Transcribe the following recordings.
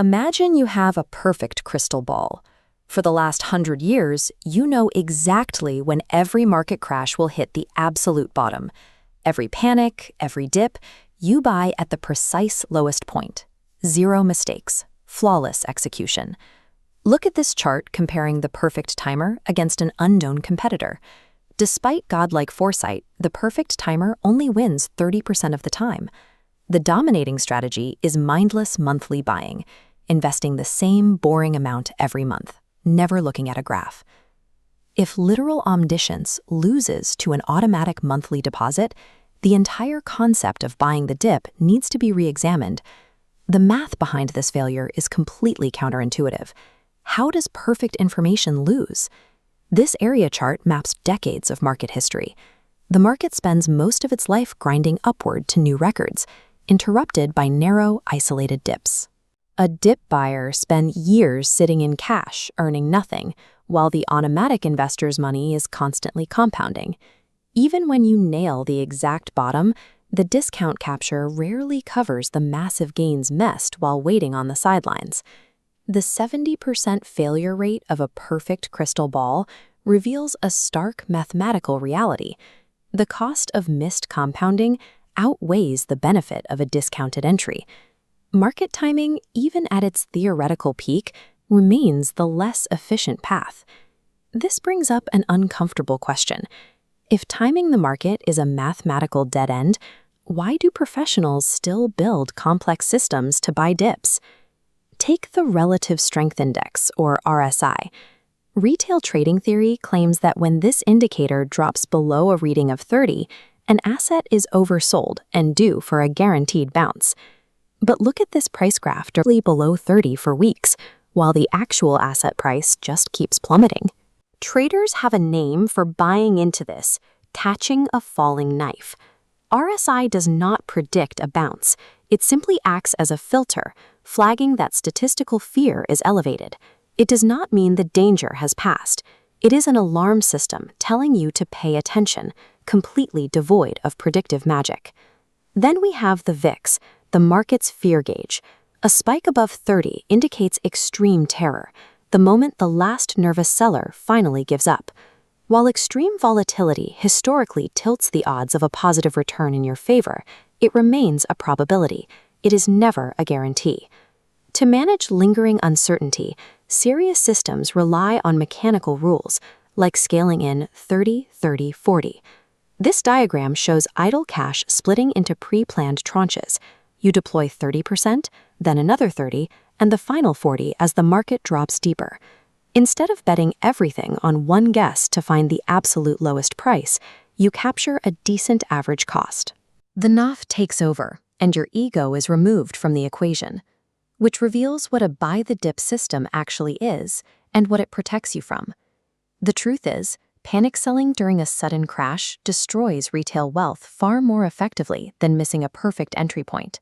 Imagine you have a perfect crystal ball. For the last 100 years, you know exactly when every market crash will hit the absolute bottom. Every panic, every dip, you buy at the precise lowest point. Zero mistakes, flawless execution. Look at this chart comparing the perfect timer against an unknown competitor. Despite godlike foresight, the perfect timer only wins 30% of the time. The dominating strategy is mindless monthly buying, investing the same boring amount every month, never looking at a graph. If literal omniscience loses to an automatic monthly deposit, the entire concept of buying the dip needs to be re-examined. The math behind this failure is completely counterintuitive. How does perfect information lose? This area chart maps decades of market history. The market spends most of its life grinding upward to new records, interrupted by narrow, isolated dips. A dip buyer spends years sitting in cash, earning nothing, while the automatic investor's money is constantly compounding. Even when you nail the exact bottom, the discount capture rarely covers the massive gains missed while waiting on the sidelines. The 70% failure rate of a perfect crystal ball reveals a stark mathematical reality. The cost of missed compounding outweighs the benefit of a discounted entry. Market timing, even at its theoretical peak, remains the less efficient path. This brings up an uncomfortable question. If timing the market is a mathematical dead end, why do professionals still build complex systems to buy dips? Take the Relative Strength Index, or RSI. Retail trading theory claims that when this indicator drops below a reading of 30, an asset is oversold and due for a guaranteed bounce. But look at this price graph directly below 30 for weeks, while the actual asset price just keeps plummeting. Traders have a name for buying into this, catching a falling knife. RSI does not predict a bounce. It simply acts as a filter, flagging that statistical fear is elevated. It does not mean the danger has passed. It is an alarm system telling you to pay attention, completely devoid of predictive magic. Then we have the VIX, the market's fear gauge. A spike above 30 indicates extreme terror, the moment the last nervous seller finally gives up. While extreme volatility historically tilts the odds of a positive return in your favor, it remains a probability. It is never a guarantee. To manage lingering uncertainty, serious systems rely on mechanical rules, like scaling in 30-30-40. This diagram shows idle cash splitting into pre-planned tranches. You deploy 30%, then another 30, and the final 40 as the market drops deeper. Instead of betting everything on one guess to find the absolute lowest price, you capture a decent average cost. The NAF takes over, and your ego is removed from the equation, which reveals what a buy-the-dip system actually is and what it protects you from. The truth is, panic selling during a sudden crash destroys retail wealth far more effectively than missing a perfect entry point.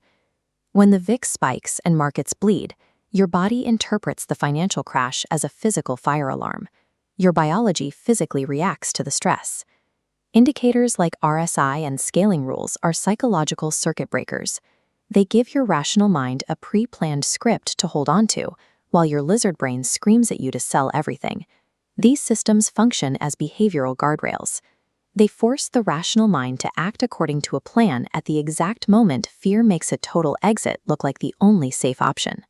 When the VIX spikes and markets bleed, your body interprets the financial crash as a physical fire alarm. Your biology physically reacts to the stress. Indicators like RSI and scaling rules are psychological circuit breakers. They give your rational mind a pre-planned script to hold on to, while your lizard brain screams at you to sell everything. These systems function as behavioral guardrails. They force the rational mind to act according to a plan at the exact moment fear makes a total exit look like the only safe option.